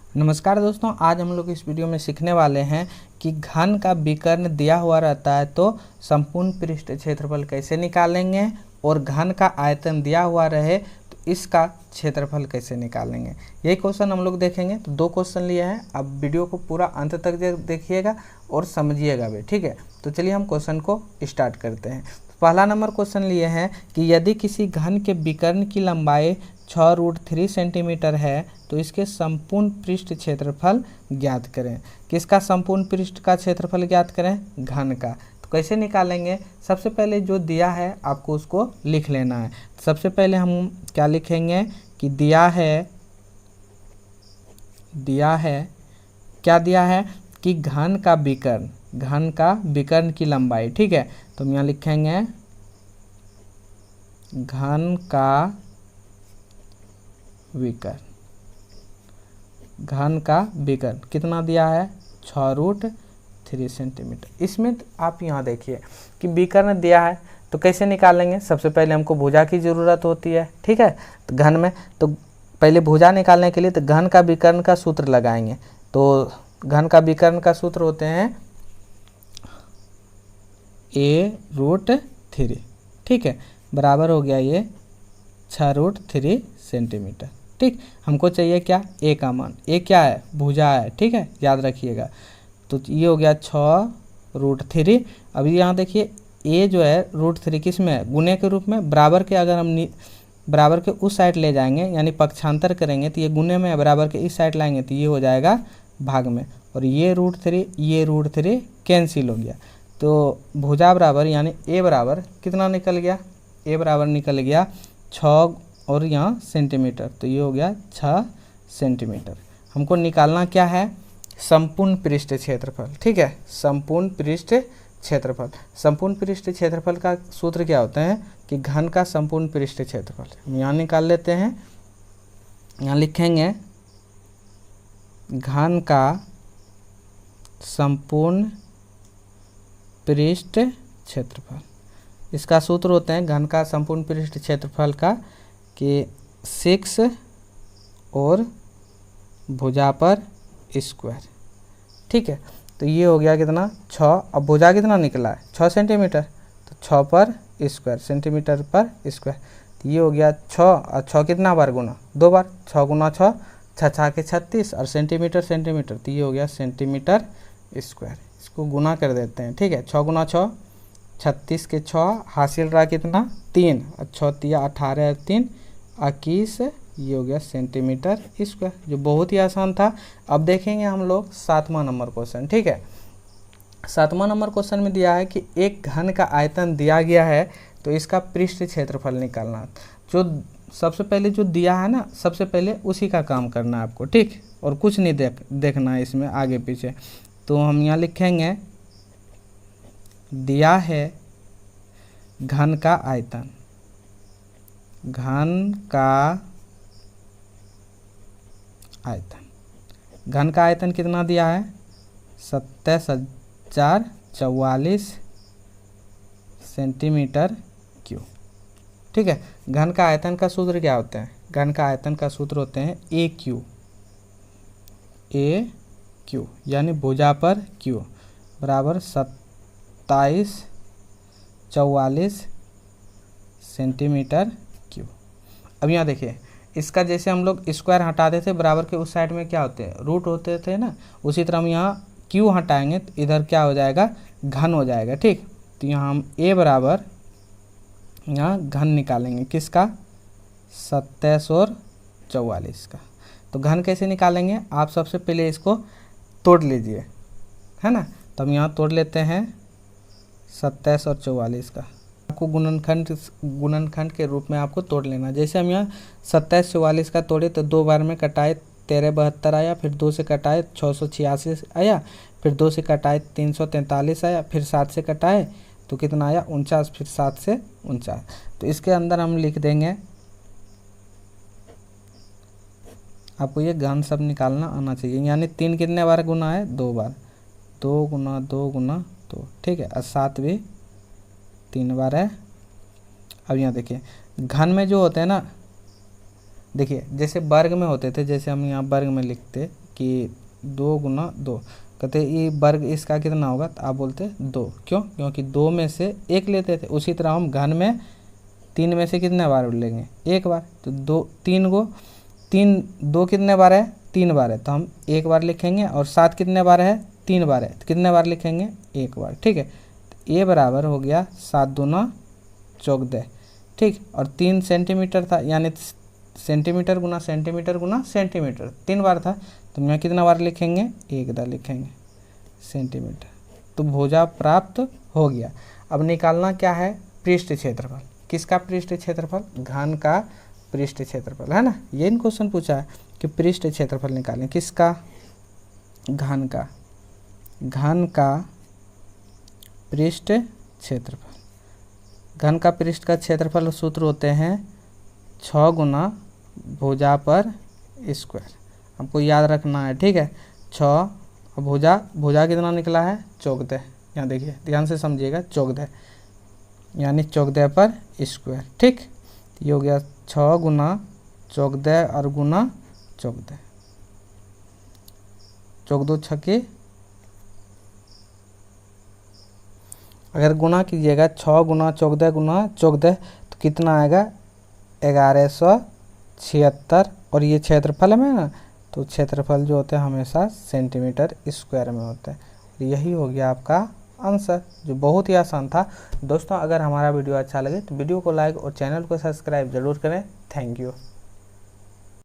नमस्कार दोस्तों, आज हम लोग इस वीडियो में सीखने वाले हैं कि घन का विकर्ण दिया हुआ रहता है तो संपूर्ण पृष्ठ क्षेत्रफल कैसे निकालेंगे और घन का आयतन दिया हुआ रहे तो इसका क्षेत्रफल कैसे निकालेंगे। यही क्वेश्चन हम लोग देखेंगे। तो दो क्वेश्चन लिए हैं, अब वीडियो को पूरा अंत तक देखिएगा और समझिएगा भी, ठीक है। तो चलिए हम क्वेश्चन को स्टार्ट करते हैं। पहला नंबर क्वेश्चन लिए हैं कि यदि किसी घन के विकर्ण की लंबाई 6√3 सेंटीमीटर है तो इसके संपूर्ण पृष्ठ क्षेत्रफल ज्ञात करें। किसका संपूर्ण पृष्ठ का क्षेत्रफल ज्ञात करें? घन का। तो कैसे निकालेंगे? सबसे पहले जो दिया है आपको उसको लिख लेना है। सबसे पहले हम क्या लिखेंगे कि दिया है क्या दिया है कि घन का विकर्ण की लंबाई, ठीक है। तो हम यहाँ लिखेंगे घन का विकर्ण कितना दिया है? 6√3 सेंटीमीटर। इसमें आप यहाँ देखिए कि विकर्ण दिया है तो कैसे निकालेंगे। सबसे पहले हमको भुजा की ज़रूरत होती है, ठीक है। तो घन में तो पहले भुजा निकालने के लिए तो घन का विकर्ण का सूत्र लगाएंगे। तो घन का विकर्ण का सूत्र होते हैं a√3, ठीक है, बराबर हो गया ये 6√3 सेंटीमीटर, ठीक। हमको चाहिए क्या? ए का मान। ए क्या है? भुजा है, ठीक है, याद रखिएगा। तो ये हो गया 6√3। अभी यहाँ देखिए ए जो है √3 किस में है? गुने के रूप में। बराबर के अगर हम बराबर के उस साइड ले जाएंगे यानी पक्षांतर करेंगे तो ये गुने में है, बराबर के इस साइड लाएंगे तो ये हो जाएगा भाग में, और ये √3 कैंसिल हो गया। तो भुजा बराबर यानी ए बराबर कितना निकल गया? ए बराबर निकल गया 6 और यहाँ सेंटीमीटर, तो ये हो गया 6 सेंटीमीटर। हमको निकालना क्या है? संपूर्ण पृष्ठ क्षेत्रफल, ठीक है। संपूर्ण पृष्ठ क्षेत्रफल का सूत्र क्या होता है कि घन का संपूर्ण पृष्ठ क्षेत्रफल। हम यहाँ निकाल लेते हैं। यहाँ लिखेंगे घन का संपूर्ण पृष्ठ क्षेत्रफल। इसका सूत्र होते हैं घन का संपूर्ण पृष्ठ क्षेत्रफल का कि 6 और भुजा पर स्क्वायर, ठीक है। तो ये हो गया कितना? 6। अब भुजा कितना निकला है? 6 सेंटीमीटर, तो 6 पर स्क्वायर, सेंटीमीटर पर स्क्वायर। तो ये हो गया 6 और 6 कितना बार गुना? 2 बार। 6 गुना 6, 6 के 36 और सेंटीमीटर, तो ये हो गया सेंटीमीटर स्क्वायर। इसको गुना कर देते हैं, ठीक है। 6 गुना 6 36 के 6, हासिल रहा कितना? 3, और 6 तिया 18 3 21, ये हो गया सेंटीमीटर स्क्वायर, जो बहुत ही आसान था। अब देखेंगे हम लोग 7वां नंबर क्वेश्चन, ठीक है। 7वां नंबर क्वेश्चन में दिया है कि एक घन का आयतन दिया गया है तो इसका पृष्ठ क्षेत्रफल निकालना। जो सबसे पहले जो दिया है ना, सबसे पहले उसी का काम करना है आपको, ठीक, और कुछ नहीं देखना है इसमें आगे पीछे। तो हम यहाँ लिखेंगे दिया है घन का आयतन कितना दिया है? 27,044 सेंटीमीटर क्यूब, ठीक है। घन का आयतन का सूत्र क्या होते हैं? घन का आयतन का सूत्र होते हैं ए क्यू यानी भुजा पर क्यू बराबर 27,044 सेंटीमीटर क्यूब। अब यहाँ देखिए इसका जैसे हम लोग स्क्वायर हटा देते बराबर के उस साइड में क्या होते हैं? रूट होते थे ना, उसी तरह हम यहाँ क्यू हटाएंगे तो इधर क्या हो जाएगा? घन हो जाएगा, ठीक। तो यहाँ हम ए बराबर यहाँ घन निकालेंगे किसका? 27 और 44 का। तो घन कैसे निकालेंगे? आप सबसे पहले इसको तोड़ लीजिए, है ना। तो हम यहाँ तोड़ लेते हैं 27 और 44 का। आपको गुणनखंड के रूप में आपको तोड़ लेना। जैसे हम यहाँ 27 44 का तोड़े तो 2 बार में कटाए 1372 आया, फिर 2 से कटाए 686 आया, फिर 2 से कटाए 343 आया, फिर 7 से कटाए तो कितना आया? 49, फिर 7 से 49। तो इसके अंदर हम लिख देंगे, आपको ये घन सब निकालना आना चाहिए। यानी 3 कितने बार गुना है? 2 बार। 2 गुना 2 गुना 2, ठीक है। और 7 भी 3 बार है। अब यहाँ देखिए घन में जो होते हैं ना, देखिए जैसे वर्ग में होते थे, जैसे हम यहाँ वर्ग में लिखते कि 2 गुना 2, कहते ये वर्ग इसका कितना होगा, तो आप बोलते 2। क्यों? क्योंकि 2 में से 1 लेते थे। उसी तरह हम घन में 3 में से कितने बार लेंगे, 1 बार। तो 2 कितने बार है, 3 बार है, तो हम 1 बार लिखेंगे। और 7 कितने बार है, 3 बार है, तो कितने बार लिखेंगे, 1 बार। ठीक है, तो ये बराबर हो गया 7 दूना 14। ठीक, और 3 सेंटीमीटर था, यानी सेंटीमीटर गुना सेंटीमीटर गुना सेंटीमीटर 3 बार था, तो मैं कितना बार लिखेंगे, 1 बार लिखेंगे सेंटीमीटर। तो भुजा प्राप्त हो गया। अब निकालना क्या है, पृष्ठ क्षेत्रफल। किसका पृष्ठ क्षेत्रफल, घन का पृष्ठ क्षेत्रफल, है ना। ये इन क्वेश्चन पूछा है कि पृष्ठ क्षेत्रफल निकालें, किसका, घन का। घन का पृष्ठ क्षेत्रफल, घन का पृष्ठ का क्षेत्रफल सूत्र होते हैं 6 गुना भुजा पर स्क्वायर। हमको याद रखना है, ठीक है। 6 भुजा कितना निकला है, 14। यहाँ देखिए, ध्यान से समझिएगा, 14 यानी 14 पर स्क्वायर। ठीक, ये हो गया 6 गुना 14 और गुना 14, 14 छक्के, अगर गुना कीजिएगा 6 गुना 14 गुना 14 तो कितना आएगा, 1176। और ये क्षेत्रफल में ना, तो क्षेत्रफल जो होते हैं हमेशा सेंटीमीटर स्क्वायर में होते हैं। यही हो गया आपका आंसर, जो बहुत ही आसान था। दोस्तों, अगर हमारा वीडियो अच्छा लगे तो वीडियो को लाइक और चैनल को सब्सक्राइब जरूर करें। Thank you.